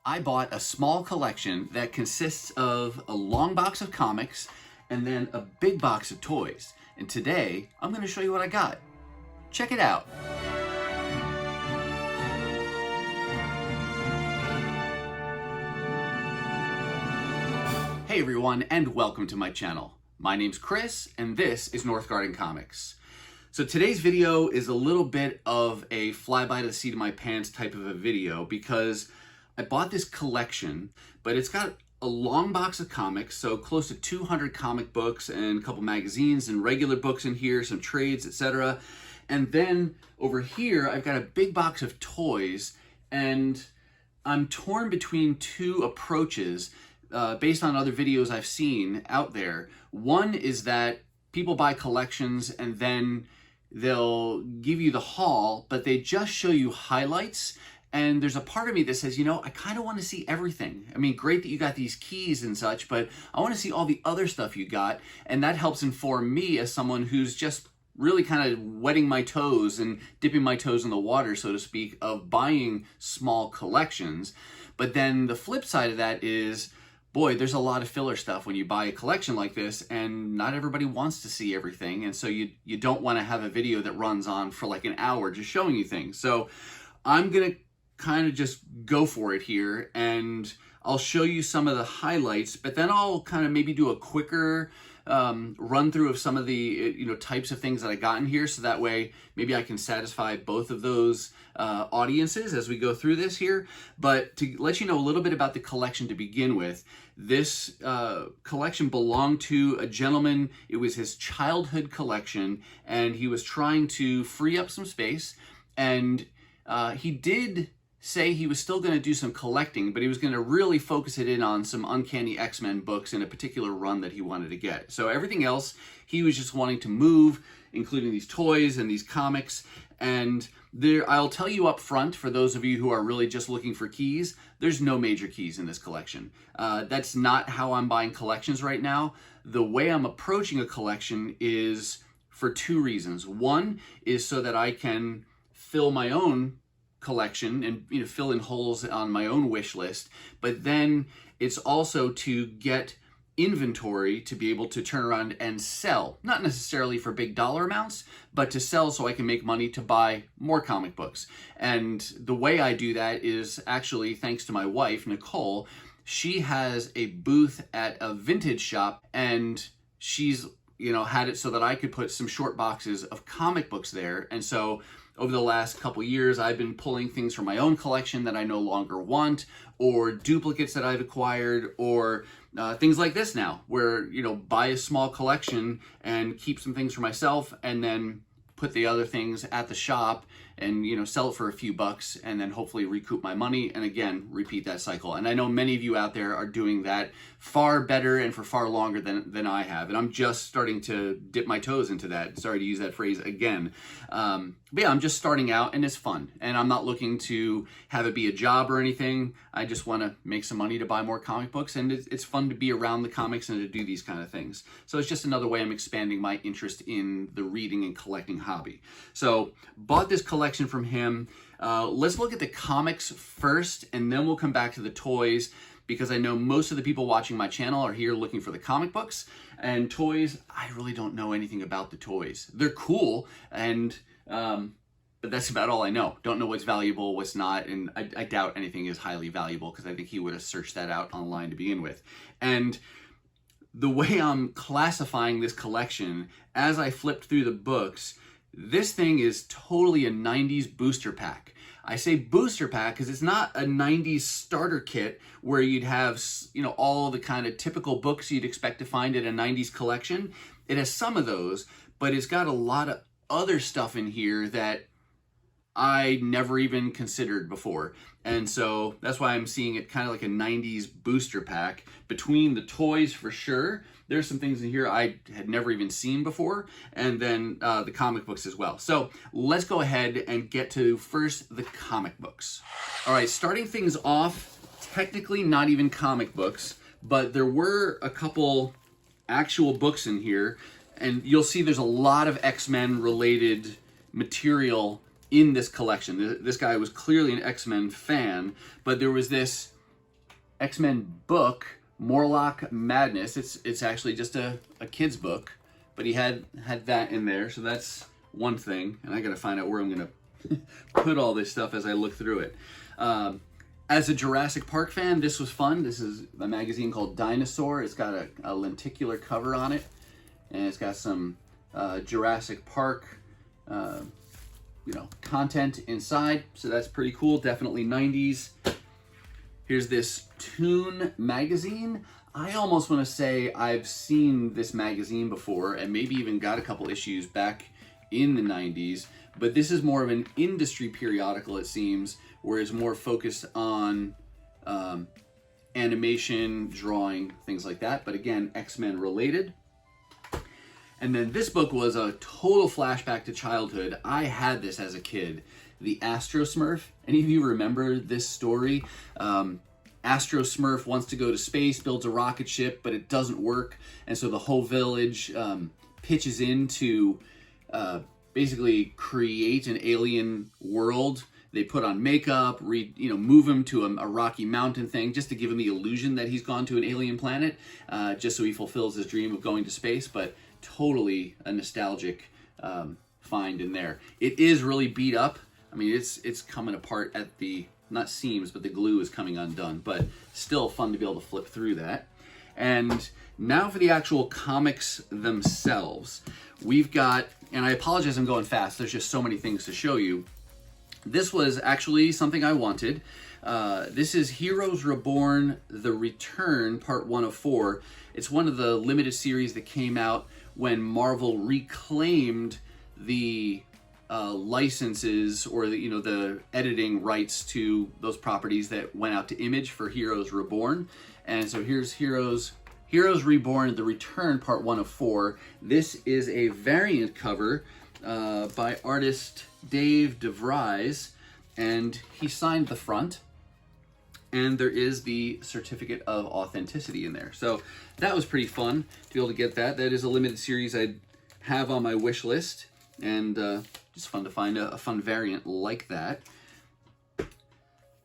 I bought a small collection that consists of a long box of comics and then a big box of toys. And today, I'm going to show you what I got. Check it out. Hey everyone, and welcome to my channel. My name's Chris, and this is Northgarden Comics. So today's video is a little bit of a fly by the seat of my pants type of a video because I bought this collection, but it's got a long box of comics, so close to 200 comic books and a couple magazines and regular books in here, some trades, etc. And then over here, I've got a big box of toys, and I'm torn between two approaches based on other videos I've seen out there. One is that people buy collections and then they'll give you the haul, but they just show you highlights. And there's a part of me that says, you know, I kind of want to see everything. I mean, great that you got these keys and such, but I want to see all the other stuff you got. And that helps inform me as someone who's just really kind of wetting my toes and dipping my toes in the water, so to speak, of buying small collections. But then the flip side of that is, boy, there's a lot of filler stuff when you buy a collection like this, and not everybody wants to see everything. And so you don't want to have a video that runs on for like an hour just showing you things. So I'm going to kind of just go for it here, and I'll show you some of the highlights, but then I'll kind of maybe do a quicker run through of some of the types of things that I got in here, so that way maybe I can satisfy both of those audiences as we go through this here. But to let you know a little bit about the collection to begin with, this collection belonged to a gentleman. It was his childhood collection, and he was trying to free up some space, and he did say he was still going to do some collecting, but he was going to really focus it in on some Uncanny XMen books in a particular run that he wanted to get. So everything else, he was just wanting to move, including these toys and these comics. And I'll tell you up front, for those of you who are really just looking for keys, there's no major keys in this collection. That's not how I'm buying collections right now. The way I'm approaching a collection is for two reasons. One is so that I can fill my own collection and fill in holes on my own wish list, but then it's also to get inventory to be able to turn around and sell, not necessarily for big dollar amounts, but to sell so I can make money to buy more comic books. And the way I do that is actually thanks to my wife, Nicole. She has a booth at a vintage shop, and she's had it so that I could put some short boxes of comic books there. And so over the last couple years, I've been pulling things from my own collection that I no longer want, or duplicates that I've acquired, or things like this now, where, buy a small collection and keep some things for myself, and then put the other things at the shop and, sell it for a few bucks, and then hopefully recoup my money, and again, repeat that cycle. And I know many of you out there are doing that far better and for far longer than I have. And I'm just starting to dip my toes into that. Sorry to use that phrase again. But yeah, I'm just starting out, and it's fun. And I'm not looking to have it be a job or anything. I just want to make some money to buy more comic books, and it's fun to be around the comics and to do these kind of things. So it's just another way I'm expanding my interest in the reading and collecting hobby. So bought this collection from him. Let's look at the comics first, and then we'll come back to the toys, because I know most of the people watching my channel are here looking for the comic books. And toys, I really don't know anything about the toys. They're cool, and but that's about all I know. Don't know what's valuable, what's not, and I doubt anything is highly valuable, because I think he would have searched that out online to begin with. And the way I'm classifying this collection, as I flipped through the books, this thing is totally a 90s booster pack. I say booster pack because it's not a 90s starter kit where you'd have, all the kind of typical books you'd expect to find in a 90s collection. It has some of those, but it's got a lot of other stuff in here that I never even considered before. And so that's why I'm seeing it kind of like a 90s booster pack. Between the toys, for sure, there's some things in here I had never even seen before, and then the comic books as well. So let's go ahead and get to first the comic books. All right, starting things off, technically not even comic books, but there were a couple actual books in here, and you'll see there's a lot of X-Men related material in this collection. This guy was clearly an X-Men fan, but there was this X-Men book, Morlock Madness. It's actually just a kid's book, but he had that in there, so that's one thing. And I gotta find out where I'm gonna put all this stuff as I look through it. As a Jurassic Park fan, this was fun. This is a magazine called Dinosaur. It's got a lenticular cover on it, and it's got some Jurassic Park content inside, so that's pretty cool. Definitely 90s. Here's this Toon magazine. I almost want to say I've seen this magazine before and maybe even got a couple issues back in the 90s, but this is more of an industry periodical, it seems, where it's more focused on animation, drawing, things like that, but again, X-Men related. And then this book was a total flashback to childhood. I had this as a kid, the Astro Smurf. Any of you remember this story? Astro Smurf wants to go to space, builds a rocket ship, but it doesn't work. And so the whole village pitches in to basically create an alien world. They put on makeup, move him to a Rocky Mountain thing just to give him the illusion that he's gone to an alien planet, just so he fulfills his dream of going to space. But totally a nostalgic find in there. It is really beat up. I mean, it's coming apart at the, not seams, but the glue is coming undone, but still fun to be able to flip through that. And now for the actual comics themselves. We've got, and I apologize I'm going fast, there's just so many things to show you. This was actually something I wanted. This is Heroes Reborn, The Return, Part 1 of 4. It's one of the limited series that came out when Marvel reclaimed the licenses or the editing rights to those properties that went out to Image for Heroes Reborn. And so here's Heroes Reborn, The Return, Part 1 of 4. This is a variant cover by artist Dave DeVries, and he signed the front. And there is the certificate of authenticity in there. So that was pretty fun to be able to get that. That is a limited series I have on my wish list, and just fun to find a fun variant like that.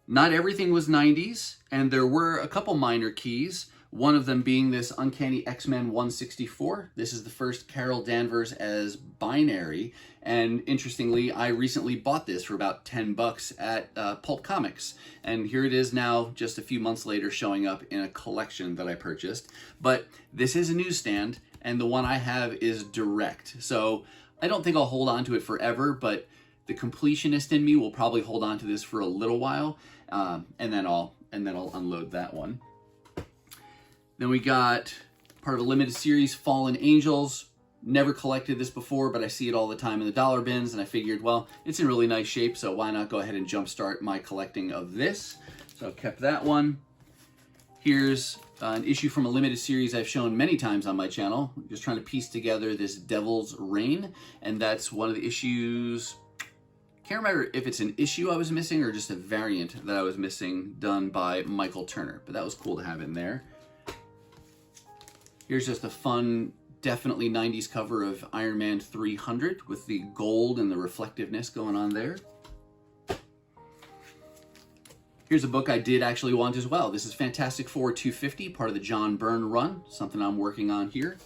Not everything was 90s, and there were a couple minor keys. One of them being this Uncanny X-Men 164. This is the first Carol Danvers as Binary, and interestingly, I recently bought this for about 10 bucks at Pulp Comics, and here it is now, just a few months later, showing up in a collection that I purchased. But this is a newsstand, and the one I have is direct, so I don't think I'll hold on to it forever, but the completionist in me will probably hold on to this for a little while, and then I'll unload that one. Then we got part of a limited series, Fallen Angels. Never collected this before, but I see it all the time in the dollar bins, and I figured, well, it's in really nice shape, so why not go ahead and jumpstart my collecting of this? So I kept that one. Here's an issue from a limited series I've shown many times on my channel. I'm just trying to piece together this Devil's Reign, and that's one of the issues. Can't remember if it's an issue I was missing or just a variant that I was missing done by Michael Turner, but that was cool to have in there. Here's just a fun, definitely 90s cover of Iron Man 300 with the gold and the reflectiveness going on there. Here's a book I did actually want as well. This is Fantastic Four 250, part of the John Byrne run, something I'm working on here.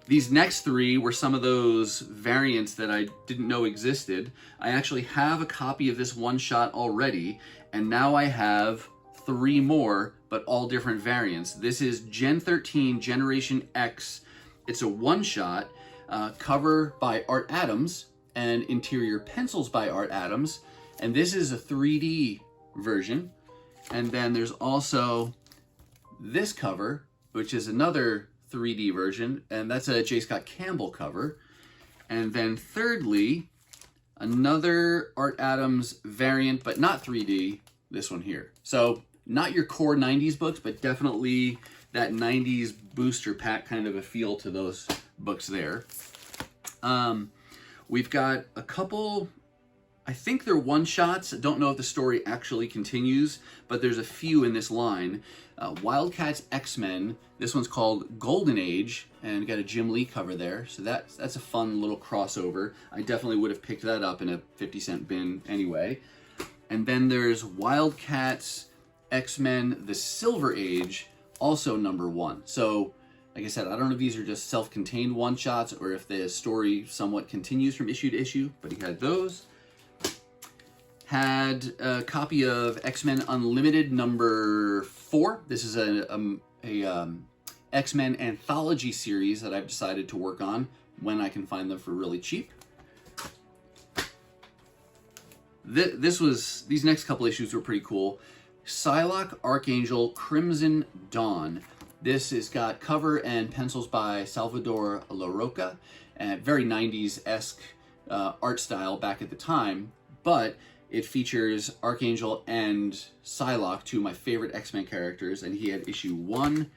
These next three were some of those variants that I didn't know existed. I actually have a copy of this one-shot already, and now I have 3 more, but all different variants. This is Gen 13 Generation X. It's a one-shot, cover by Art Adams, and interior pencils by Art Adams, and this is a 3D version. And then there's also this cover, which is another 3D version, and that's a J. Scott Campbell cover. And then thirdly, another Art Adams variant, but not 3D, this one here. So not your core 90s books, but definitely that 90s booster pack kind of a feel to those books there. We've got a couple, I think they're one-shots. I don't know if the story actually continues, but there's a few in this line. Wildcats X-Men, this one's called Golden Age, and got a Jim Lee cover there, so that's a fun little crossover. I definitely would have picked that up in a 50-cent bin anyway. And then there's Wildcats X-Men The Silver Age, also number 1. So, like I said, I don't know if these are just self-contained one-shots or if the story somewhat continues from issue to issue, but he had those. Had a copy of X-Men Unlimited number 4. This is a X-Men anthology series that I've decided to work on when I can find them for really cheap. These next couple issues were pretty cool. Psylocke, Archangel, Crimson Dawn. This has got cover and pencils by Salvador Larroca, and very 90s-esque art style back at the time, but it features Archangel and Psylocke, 2 of my favorite X-Men characters, and he had issue 1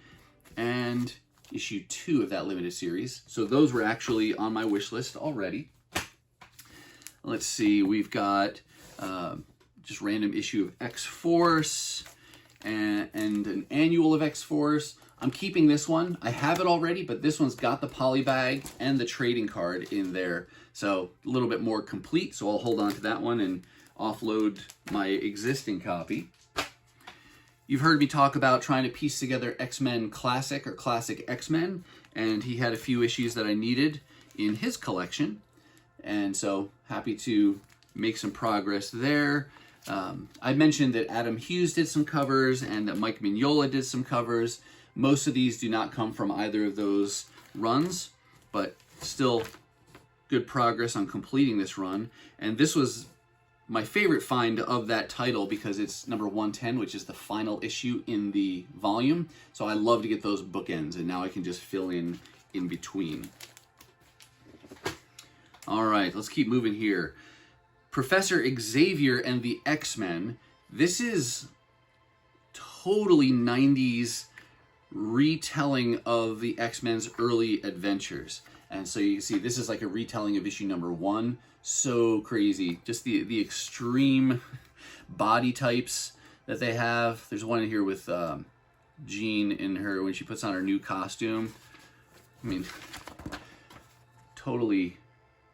and issue 2 of that limited series. So those were actually on my wish list already. Let's see, we've got just random issue of X-Force and an annual of X-Force. I'm keeping this one. I have it already, but this one's got the polybag and the trading card in there. So a little bit more complete, so I'll hold on to that one and offload my existing copy. You've heard me talk about trying to piece together X-Men Classic or Classic X-Men, and he had a few issues that I needed in his collection, and so happy to make some progress there. I mentioned that Adam Hughes did some covers and that Mike Mignola did some covers. Most of these do not come from either of those runs, but still good progress on completing this run. And this was my favorite find of that title because it's number 110, which is the final issue in the volume. So I love to get those bookends, and now I can just fill in between. All right, let's keep moving here. Professor Xavier and the X-Men. This is totally 90s retelling of the X-Men's early adventures. And so you can see this is like a retelling of issue number 1. So crazy. Just the extreme body types that they have. There's one in here with Jean in her when she puts on her new costume. I mean, totally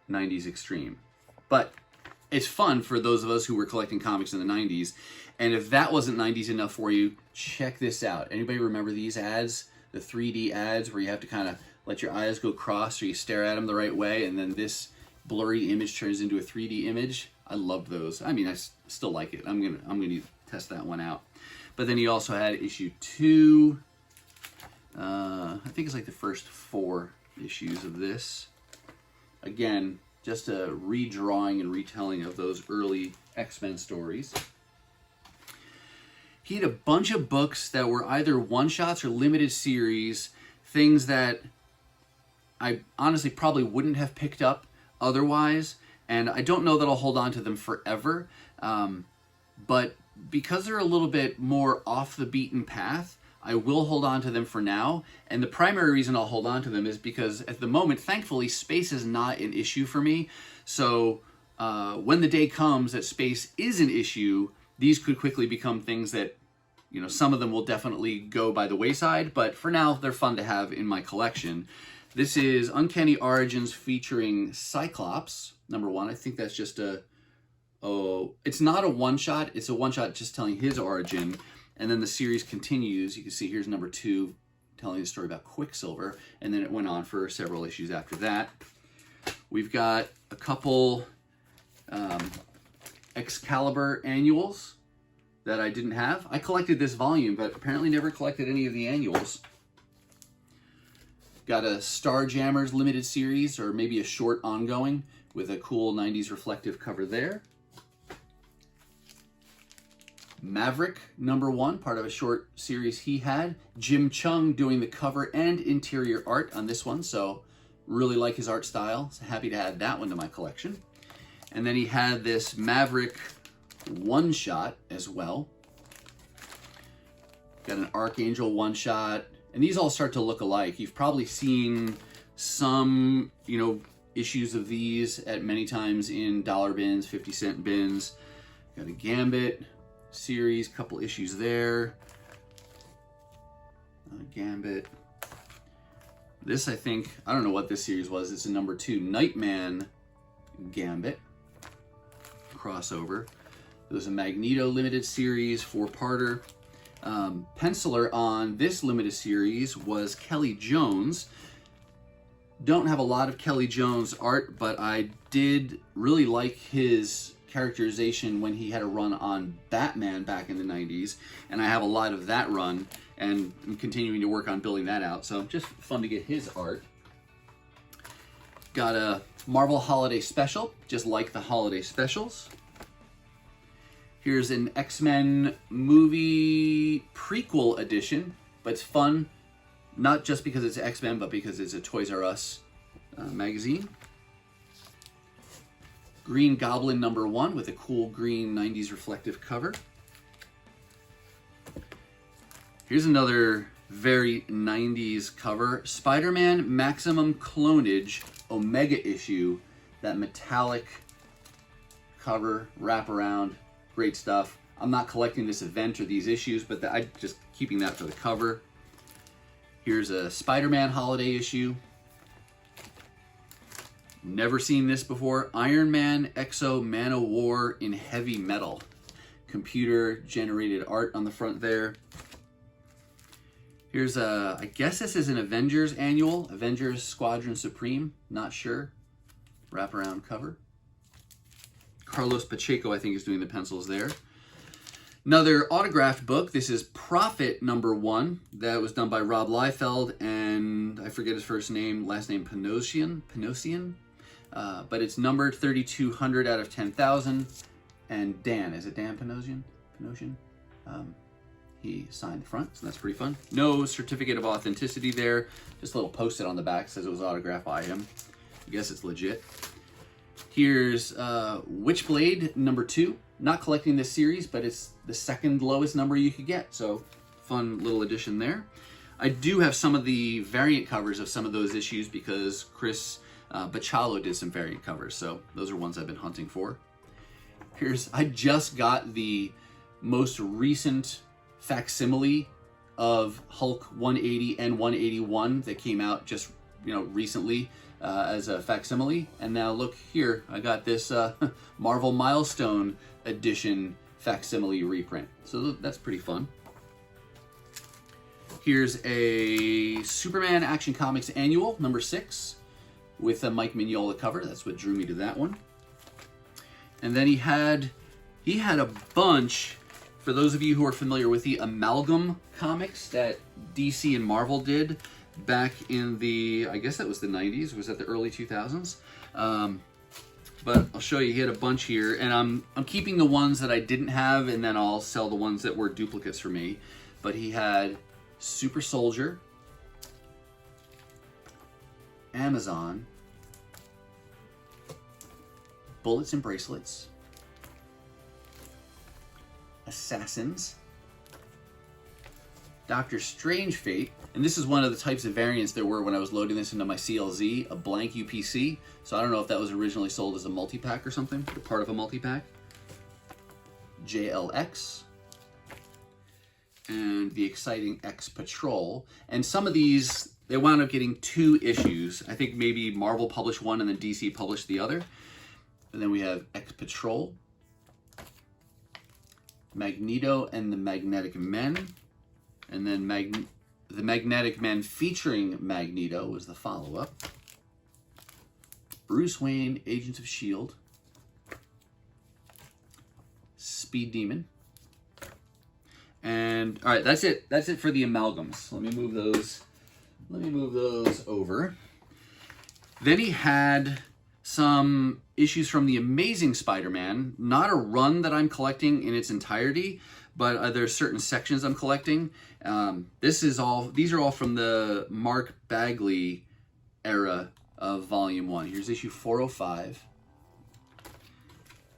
90s extreme. But it's fun for those of us who were collecting comics in the 90s. And if that wasn't 90s enough for you, check this out. Anybody remember these ads? The 3D ads where you have to kind of let your eyes go cross or you stare at them the right way, and then this blurry image turns into a 3D image. I loved those. I mean, I still like it. I'm gonna test that one out. But then he also had issue 2. I think it's like the first 4 issues of this. Again, just a redrawing and retelling of those early X-Men stories. He had a bunch of books that were either one-shots or limited series, things that I honestly probably wouldn't have picked up otherwise, and I don't know that I'll hold on to them forever, but because they're a little bit more off the beaten path, I will hold on to them for now, and the primary reason I'll hold on to them is because at the moment, thankfully, space is not an issue for me, so when the day comes that space is an issue, these could quickly become things that, you know, some of them will definitely go by the wayside, but for now, they're fun to have in my collection. This is Uncanny Origins featuring Cyclops, number 1. I think that's just it's not a one-shot. It's a one-shot just telling his origin. And then the series continues. You can see here's number 2, telling the story about Quicksilver. And then it went on for several issues after that. We've got a couple Excalibur annuals that I didn't have. I collected this volume, but apparently never collected any of the annuals. Got a Starjammers limited series, or maybe a short ongoing, with a cool 90s reflective cover there. Maverick, number 1, part of a short series he had. Jim Chung doing the cover and interior art on this one, so really like his art style. So happy to add that one to my collection. And then he had this Maverick one-shot as well. Got an Archangel one-shot. And these all start to look alike. You've probably seen some, you know, issues of these at many times in dollar bins, 50-cent bins. Got a Gambit series, couple issues there. Gambit. This, I think, I don't know what this series was. It's a number 2 Nightman Gambit crossover. It was a Magneto limited series, 4-parter. Penciler on this limited series was Kelly Jones. Don't have a lot of Kelly Jones art, but I did really like his characterization when he had a run on Batman back in the 90s, and I have a lot of that run, and I'm continuing to work on building that out, so just fun to get his art. Got a Marvel Holiday Special, just like the holiday specials. Here's an X-Men movie prequel edition, but it's fun, not just because it's X-Men, but because it's a Toys R Us magazine. Green Goblin #1 with a cool green 90s reflective cover. Here's another very 90s cover. Spider-Man Maximum Clonage Omega issue. That metallic cover, wraparound, great stuff. I'm not collecting this event or these issues, but I'm just keeping that for the cover. Here's a Spider-Man holiday issue. Never seen this before. Iron Man Exo Man of War in heavy metal. Computer generated art on the front there. Here's a, I guess this is an Avengers annual. Avengers Squadron Supreme, not sure. Wraparound cover. Carlos Pacheco, I think, is doing the pencils there. Another autographed book. This is Prophet #1. That was done by Rob Liefeld and I forget his first name, last name Panosian. But it's numbered 3200 out of 10,000. And Dan, is it Dan Panosian? He signed the front, so that's pretty fun. No certificate of authenticity there. Just a little post-it on the back, says it was autographed by him. I guess it's legit. Here's Witchblade #2. Not collecting this series, but it's the second lowest number you could get. So fun little addition there. I do have some of the variant covers of some of those issues because Chris Bachalo did some variant covers. So those are ones I've been hunting for. I just got the most recent facsimile of Hulk 180 and 181 that came out just recently as a facsimile. And now look here, I got this Marvel Milestone Edition facsimile reprint. So that's pretty fun. Here's a Superman Action Comics Annual #6 with a Mike Mignola cover. That's what drew me to that one. And then he had a bunch, for those of you who are familiar with the Amalgam comics that DC and Marvel did back in the, I guess that was the 90s, was that the early 2000s? But I'll show you, he had a bunch here, and I'm keeping the ones that I didn't have, and then I'll sell the ones that were duplicates for me. But he had Super Soldier, Amazon, Bullets and Bracelets, Assassins, Doctor Strange Fate, and this is one of the types of variants there were when I was loading this into my CLZ, a blank UPC, so I don't know if that was originally sold as a multi-pack or something, or part of a multi-pack. JLX, and the exciting X Patrol, and some of these, they wound up getting 2 issues. I think maybe Marvel published one and then DC published the other. And then we have X Patrol, Magneto and the Magnetic Men, and then the Magnetic Men featuring Magneto was the follow-up. Bruce Wayne, Agents of S.H.I.E.L.D., Speed Demon. And all right, that's it. That's it for the amalgams. Let me move those over. Then he had some issues from The Amazing Spider-Man, not a run that I'm collecting in its entirety, but there's certain sections I'm collecting. These are all from the Mark Bagley era of Volume 1. Here's issue 405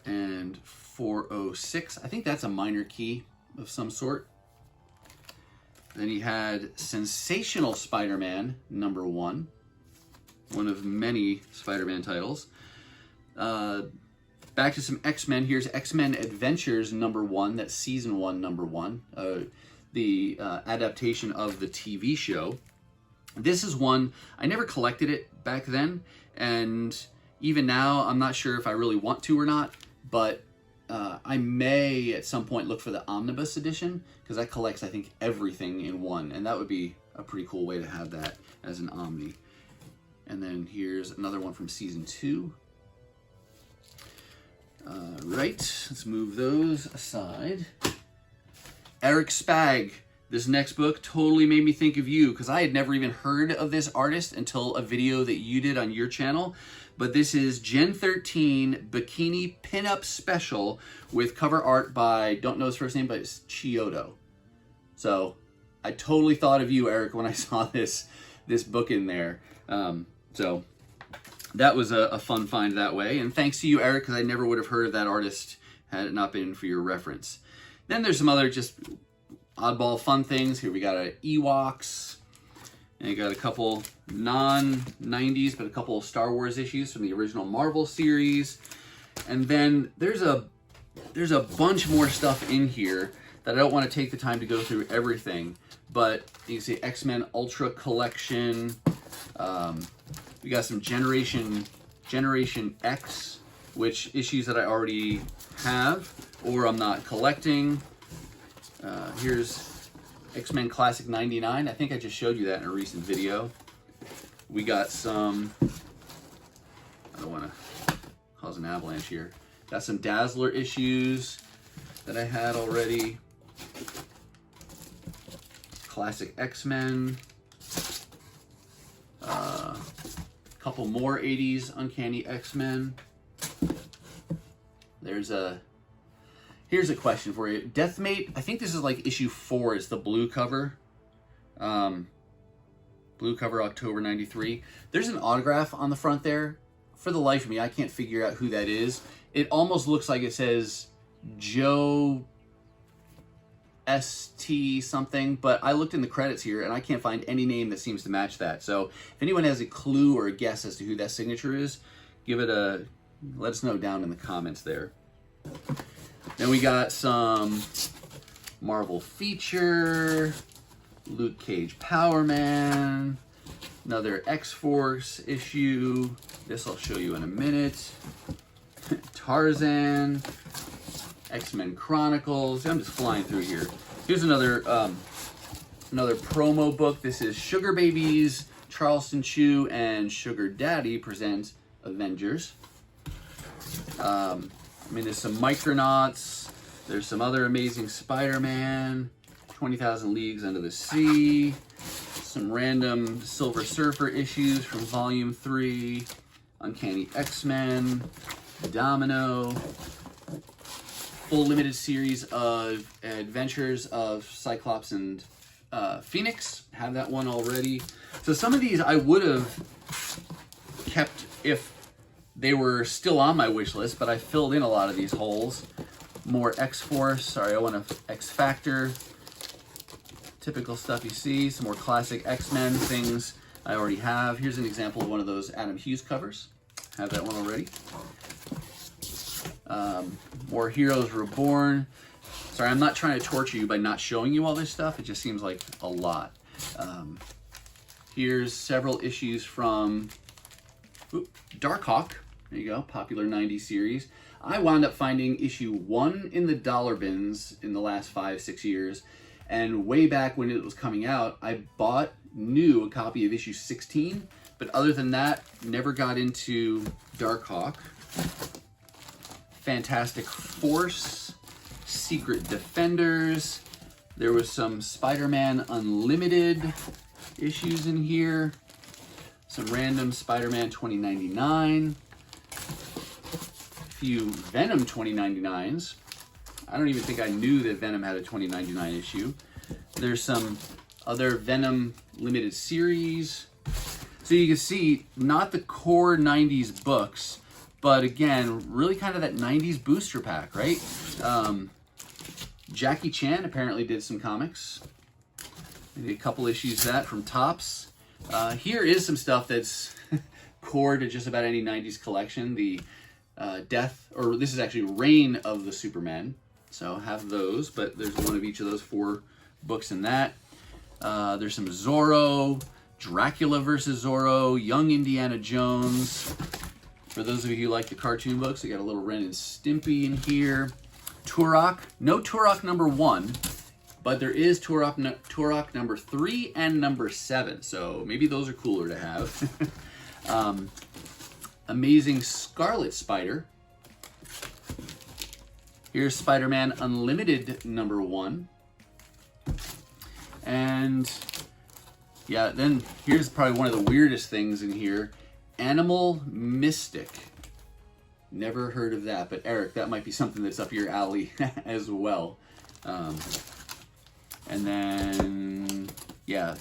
and 406. I think that's a minor key of some sort. Then he had Sensational Spider-Man #1. One of many Spider-Man titles. Back to some X-Men. Here's X-Men Adventures #1. That's season 1, #1. The adaptation of the TV show. This is one, I never collected it back then, and even now I'm not sure if I really want to or not, but I may at some point look for the omnibus edition, because that collects, I think, everything in one, and that would be a pretty cool way to have that as an omni. And then here's another one from season 2. Right, let's move those aside. Eric Spag. This next book totally made me think of you, because I had never even heard of this artist until a video that you did on your channel. But this is Gen 13 Bikini Pinup Special with cover art by, don't know his first name, but it's Chiodo. So I totally thought of you, Eric, when I saw this book in there. So that was a fun find that way. And thanks to you, Eric, because I never would have heard of that artist had it not been for your reference. Then there's some other just oddball fun things. Here we got an Ewoks, and you got a couple non-90s, but a couple of Star Wars issues from the original Marvel series. And then there's a bunch more stuff in here that I don't want to take the time to go through everything. But you can see XMen Ultra Collection. We got some Generation X, which issues that I already have or I'm not collecting. Here's XMen Classic 99. I think I just showed you that in a recent video. We got some, I don't want to cause an avalanche here. Got some Dazzler issues that I had already. Classic XMen. Couple more 80s Uncanny XMen. Here's a question for you. Deathmate, I think this is like issue 4, it's the blue cover. Blue cover, October 93. There's an autograph on the front there. For the life of me, I can't figure out who that is. It almost looks like it says Joe ST something, but I looked in the credits here and I can't find any name that seems to match that. So if anyone has a clue or a guess as to who that signature is, let us know down in the comments there. Then we got some Marvel Feature, Luke Cage Power Man, another X-Force issue. This I'll show you in a minute. Tarzan, X-Men Chronicles. I'm just flying through here. Here's another promo book. This is Sugar Babies, Charleston Chew, and Sugar Daddy present Avengers. There's some Micronauts. There's some other Amazing Spider-Man, 20,000 Leagues Under the Sea, some random Silver Surfer issues from Volume 3, Uncanny X-Men, Domino, full limited series of adventures of Cyclops and Phoenix. Have that one already. So some of these I would have kept if they were still on my wish list, but I filled in a lot of these holes. More X-Force, I want X-Factor. Typical stuff you see. Some more classic X-Men things I already have. Here's an example of one of those Adam Hughes covers. Have that one already. More Heroes Reborn. Sorry, I'm not trying to torture you by not showing you all this stuff. It just seems like a lot. Here's several issues from Darkhawk. There you go, popular 90s series. I wound up finding issue 1 in the dollar bins in the last 5-6 years. And way back when it was coming out, I bought new a copy of issue 16. But other than that, never got into Darkhawk. Fantastic Force, Secret Defenders. There was some Spider-Man Unlimited issues in here. Some random Spider-Man 2099. A few Venom 2099s. I don't even think I knew that Venom had a 2099 issue. There's some other Venom limited series. So you can see, not the core 90s books, but again, really kind of that 90s booster pack, right? Jackie Chan apparently did some comics. Maybe a couple issues of that from Topps. Here is some stuff that's core to just about any 90s collection. The this is actually Reign of the Superman. So have those, but there's one of each of those 4 books in that. There's some Zorro, Dracula versus Zorro, Young Indiana Jones. For those of you who like the cartoon books, we got a little Ren and Stimpy in here. Turok, no Turok #1, but there is Turok number 3 and number 7, so maybe those are cooler to have. Amazing Scarlet Spider. Here's Spider-Man Unlimited #1. And yeah, then here's probably one of the weirdest things in here. Animal Mystic. Never heard of that, but Eric, that might be something that's up your alley as well. And then, yeah,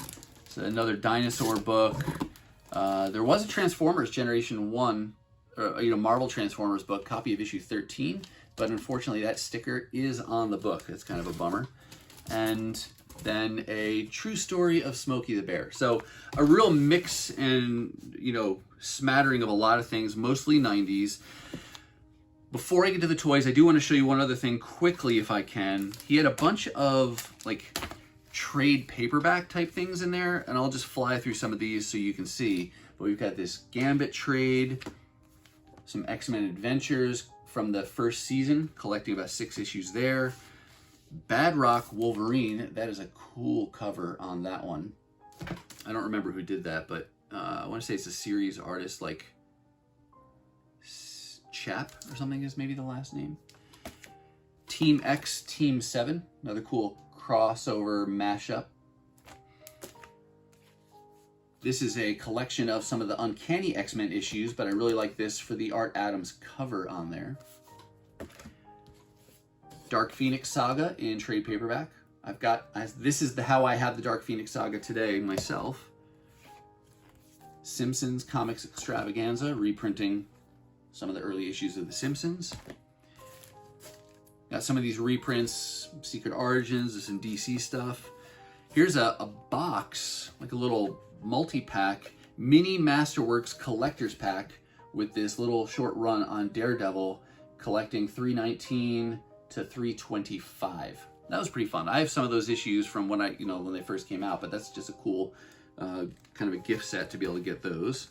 so another dinosaur book. There was a Transformers Generation 1, Marvel Transformers book, copy of issue 13, but unfortunately that sticker is on the book. It's kind of a bummer. And then a True Story of Smokey the Bear. So a real mix and, smattering of a lot of things, mostly 90s. Before I get to the toys, I do want to show you one other thing quickly if I can. He had a bunch of like trade paperback type things in there, and I'll just fly through some of these so you can see. But we've got this Gambit trade, some X-Men Adventures from the first season, collecting about 6 issues there. Bad Rock Wolverine, that is a cool cover on that one. I don't remember who did that, but I want to say it's a series artist, like Chap or something is maybe the last name. Team X, Team 7, another cool crossover mashup. This is a collection of some of the Uncanny X-Men issues, but I really like this for the Art Adams cover on there. Dark Phoenix Saga in trade paperback. This is how I have the Dark Phoenix Saga today myself. Simpsons Comics Extravaganza, reprinting some of the early issues of The Simpsons. Got some of these reprints, Secret Origins, there's some DC stuff. Here's a box, like a little multi-pack, mini Masterworks collector's pack with this little short run on Daredevil, collecting 319 to 325. That was pretty fun. I have some of those issues from when when they first came out, but that's just a cool kind of a gift set to be able to get those.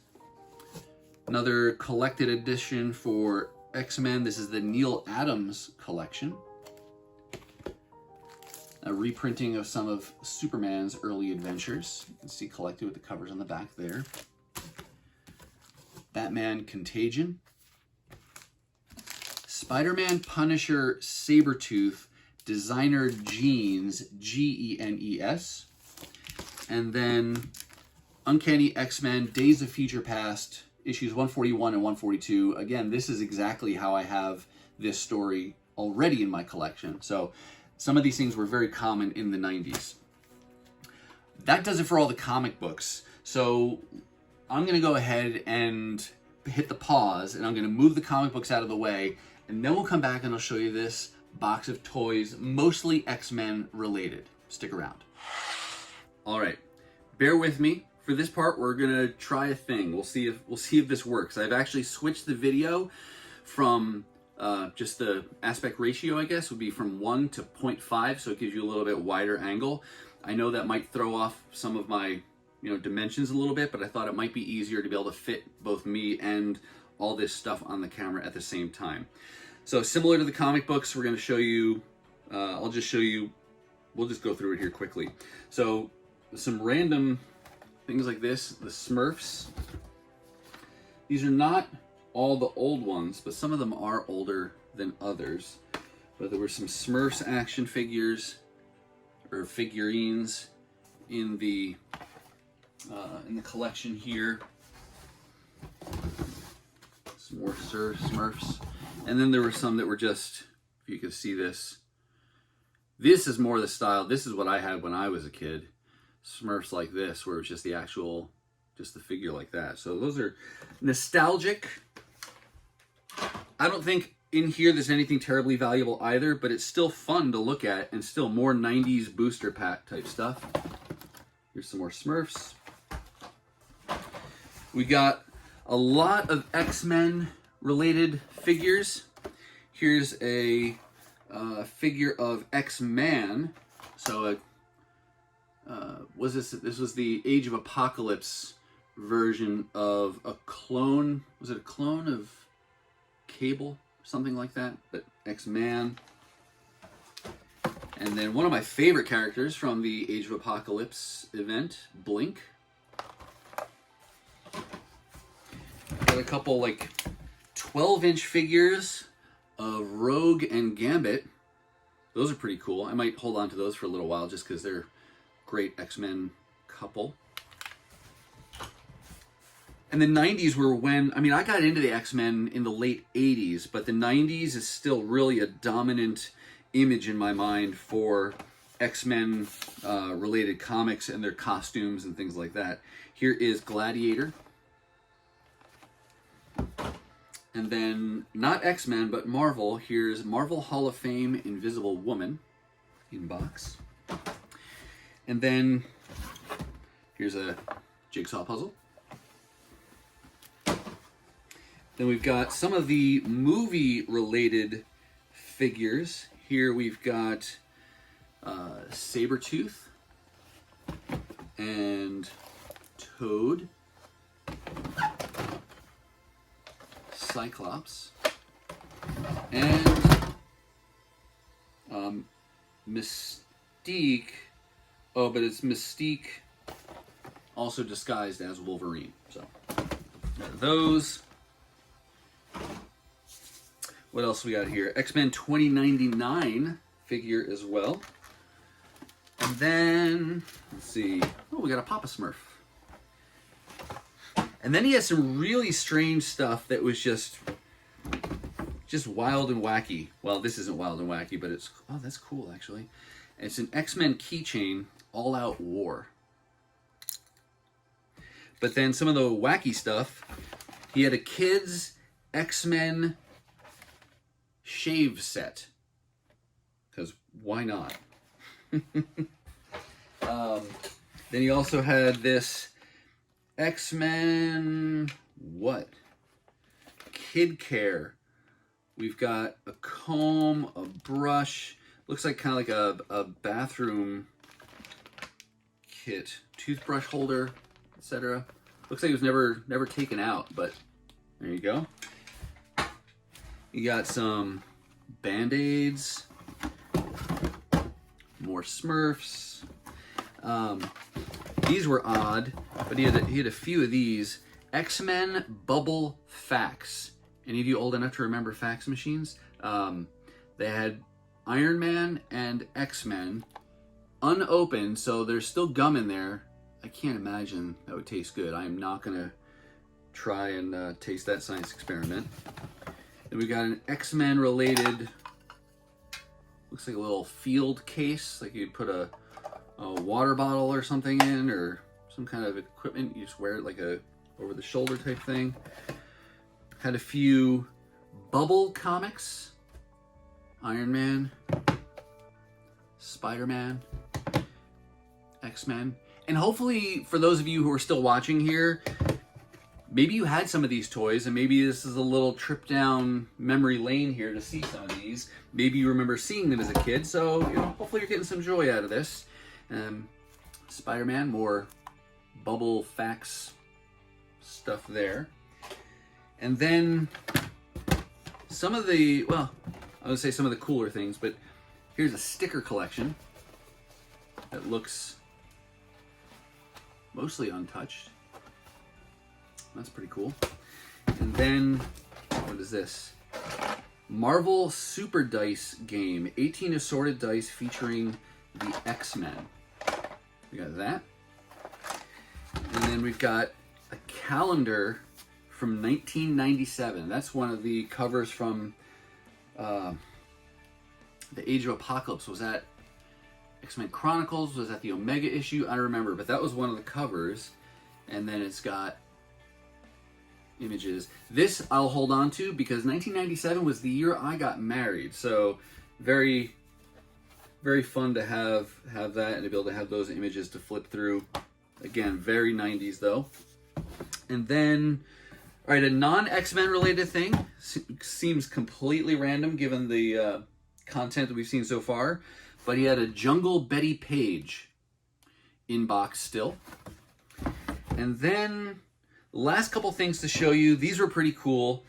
Another collected edition for X-Men. This is the Neil Adams collection. A reprinting of some of Superman's early adventures. You can see collected with the covers on the back there. Batman Contagion. Spider-Man Punisher Sabretooth Designer Genes, Genes. And then Uncanny X-Men Days of Future Past, issues 141 and 142. Again, this is exactly how I have this story already in my collection. So some of these things were very common in the 90s. That does it for all the comic books. So I'm going to go ahead and hit the pause, and I'm going to move the comic books out of the way, and then we'll come back and I'll show you this box of toys, mostly X-Men related. Stick around. All right, bear with me. For this part, we're gonna try a thing. We'll see if this works. I've actually switched the video from just the aspect ratio, I guess, would be from 1 to 0.5, so it gives you a little bit wider angle. I know that might throw off some of my dimensions a little bit, but I thought it might be easier to be able to fit both me and all this stuff on the camera at the same time. So similar to the comic books, we're gonna show you, we'll just go through it here quickly. So some random things like this, the Smurfs. These are not all the old ones, but some of them are older than others. But there were some Smurfs action figures or figurines in the collection here. Some more Smurfs. And then there were some that were just, if you could see this. This is more the style. This is what I had when I was a kid. Smurfs like this, where it's just the figure like that. So those are nostalgic. I don't think in here there's anything terribly valuable either, but it's still fun to look at and still more 90s booster pack type stuff. Here's some more Smurfs. We got a lot of X-Men related figures. Here's a figure of XMan. So this was the Age of Apocalypse version of a clone. Was it a clone of Cable? Something like that, but XMan. And then one of my favorite characters from the Age of Apocalypse event, Blink. Got a couple like 12-inch figures of Rogue and Gambit. Those are pretty cool. I might hold on to those for a little while just because they're great X-Men couple. And the 90s were when, I mean, I got into the X-Men in the late 80s, but the 90s is still really a dominant image in my mind for X-Men related comics and their costumes and things like that. Here is Gladiator. And then, not X-Men, but Marvel. Here's Marvel Hall of Fame Invisible Woman in box. And then, here's a jigsaw puzzle. Then we've got some of the movie-related figures. Here we've got Sabretooth and Toad, Cyclops, and Mystique. Oh, but it's Mystique also disguised as Wolverine. So, those. What else we got here? X-Men 2099 figure as well. And then, let's see. Oh, we got a Papa Smurf. And then he has some really strange stuff that was just wild and wacky. Well, this isn't wild and wacky, but it's, oh, that's cool, actually. It's an X-Men keychain, All Out War. But then some of the wacky stuff, he had a kid's X-Men shave set. Because why not? Then he also had this X-Men, what? Kid Care. We've got a comb, a brush. Looks like kind of like a bathroom kit. Toothbrush holder, etc. Looks like it was never taken out, but there you go. You got some Band-Aids, more Smurfs. These were odd, but he had a few of these. X-Men Bubble Fax. Any of you old enough to remember fax machines? They had Iron Man and X-Men unopened, so there's still gum in there. I can't imagine that would taste good. I am not going to try and taste that science experiment. Then we got an X-Men related, looks like a little field case, like you'd put a water bottle or something in, or some kind of equipment. You just wear it like a over-the-shoulder type thing. Had a few Bubble comics. Iron Man, Spider-Man, X-Men. And hopefully, for those of you who are still watching here, maybe you had some of these toys, and maybe this is a little trip down memory lane here to see some of these. Maybe you remember seeing them as a kid, so hopefully you're getting some joy out of this. Spider-Man, more Bubble Fax stuff there. And then some of the, well, I would say some of the cooler things, but here's a sticker collection that looks mostly untouched. That's pretty cool. And then, what is this? Marvel Super Dice game. 18 assorted dice featuring the X-Men. We got that. And then we've got a calendar from 1997. That's one of the covers from the Age of Apocalypse. Was that X-Men Chronicles? Was that the Omega issue? I don't remember, but that was one of the covers. And then it's got images. This I'll hold on to because 1997 was the year I got married. So very, very fun to have that and to be able to have those images to flip through. Again, very 90s though. And then, all right, a non-X-Men related thing. Seems completely random given the content that we've seen so far. But he had a Jungle Betty Page in box still. And then last couple things to show you. These were pretty cool.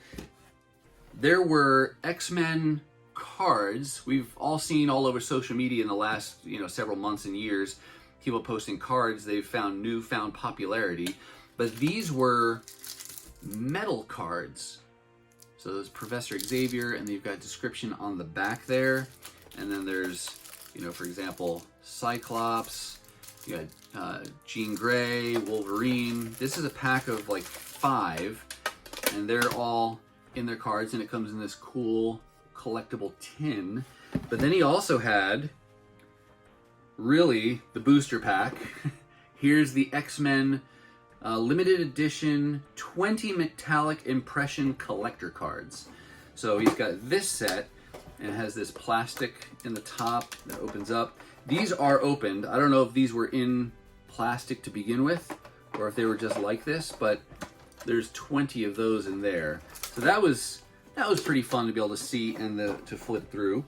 There were XMen cards. We've all seen all over social media in the last, several months and years, people posting cards. They've found newfound popularity, but these were metal cards. So there's Professor Xavier, and you've got description on the back there. And then there's, for example, Cyclops, you got Jean Grey, Wolverine. This is a pack of like 5, and they're all in their cards, and it comes in this cool collectible tin. But then he also had really the booster pack. Here's the XMen limited edition 20 metallic impression collector cards. So he's got this set, and it has this plastic in the top that opens up. These are opened. I don't know if these were in plastic to begin with or if they were just like this, but there's 20 of those in there. So that was pretty fun to be able to see and to flip through.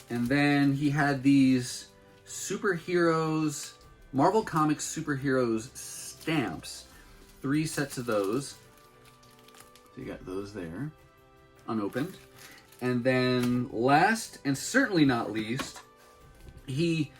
And then he had these superheroes, Marvel Comics superheroes stamps, 3 sets of those. So you got those there, unopened. And then last and certainly not least, we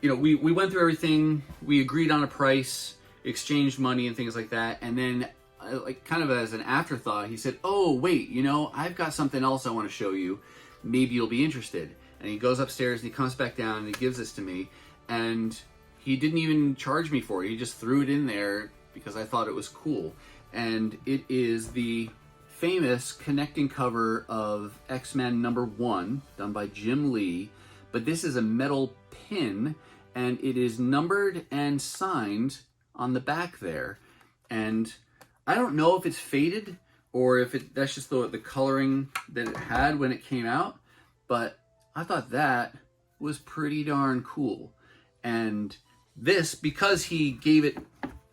went through everything, we agreed on a price, exchanged money and things like that, and then like kind of as an afterthought, he said, oh wait, I've got something else I want to show you, maybe you'll be interested. And he goes upstairs and he comes back down and he gives this to me, and he didn't even charge me for it, he just threw it in there because I thought it was cool. And it is the famous connecting cover of X-Men #1, done by Jim Lee, but this is a metal pin, and it is numbered and signed on the back there. And I don't know if it's faded or if that's just the coloring that it had when it came out, but I thought that was pretty darn cool. And this, because he gave it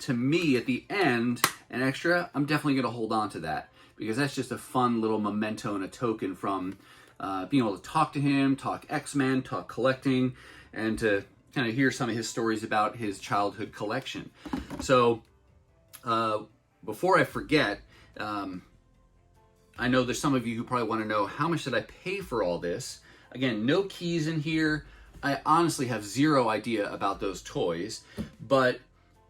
to me at the end, an extra, I'm definitely going to hold on to that, because that's just a fun little memento and a token from being able to talk to him, talk X-Men, talk collecting, and to kind of hear some of his stories about his childhood collection. So before I forget, I know there's some of you who probably want to know, how much did I pay for all this? Again, no keys in here. I honestly have zero idea about those toys, but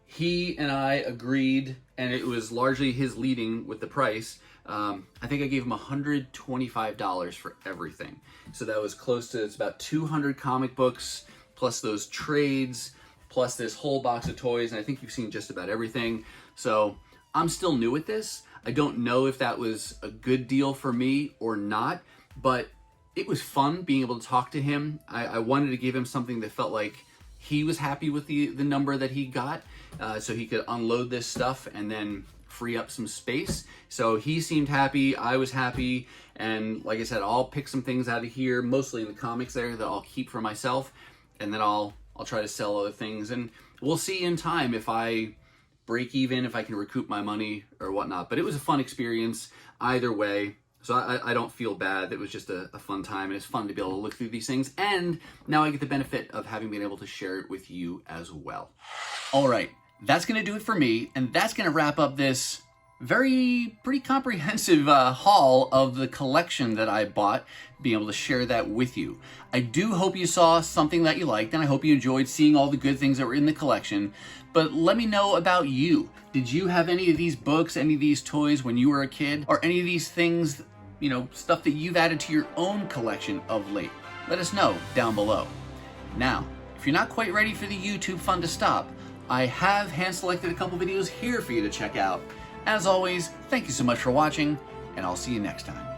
he and I agreed, and it was largely his leading with the price. I think I gave him $125 for everything. So that was close to, it's about 200 comic books, plus those trades, plus this whole box of toys, and I think you've seen just about everything. So I'm still new at this. I don't know if that was a good deal for me or not, but it was fun being able to talk to him. I wanted to give him something that felt like he was happy with the number that he got, so he could unload this stuff and then free up some space. So he seemed happy, I was happy, and like I said, I'll pick some things out of here, mostly in the comics there, that I'll keep for myself, and then I'll try to sell other things, and we'll see in time if I break even, if I can recoup my money or whatnot. But it was a fun experience either way. So I don't feel bad. It was just a fun time, and it's fun to be able to look through these things. And now I get the benefit of having been able to share it with you as well. All right, that's going to do it for me. And that's going to wrap up this pretty comprehensive haul of the collection that I bought, being able to share that with you. I do hope you saw something that you liked, and I hope you enjoyed seeing all the good things that were in the collection. But let me know about you. Did you have any of these books, any of these toys when you were a kid, or any of these things, stuff that you've added to your own collection of late? Let us know down below. Now, if you're not quite ready for the YouTube fun to stop, I have hand-selected a couple videos here for you to check out. As always, thank you so much for watching, and I'll see you next time.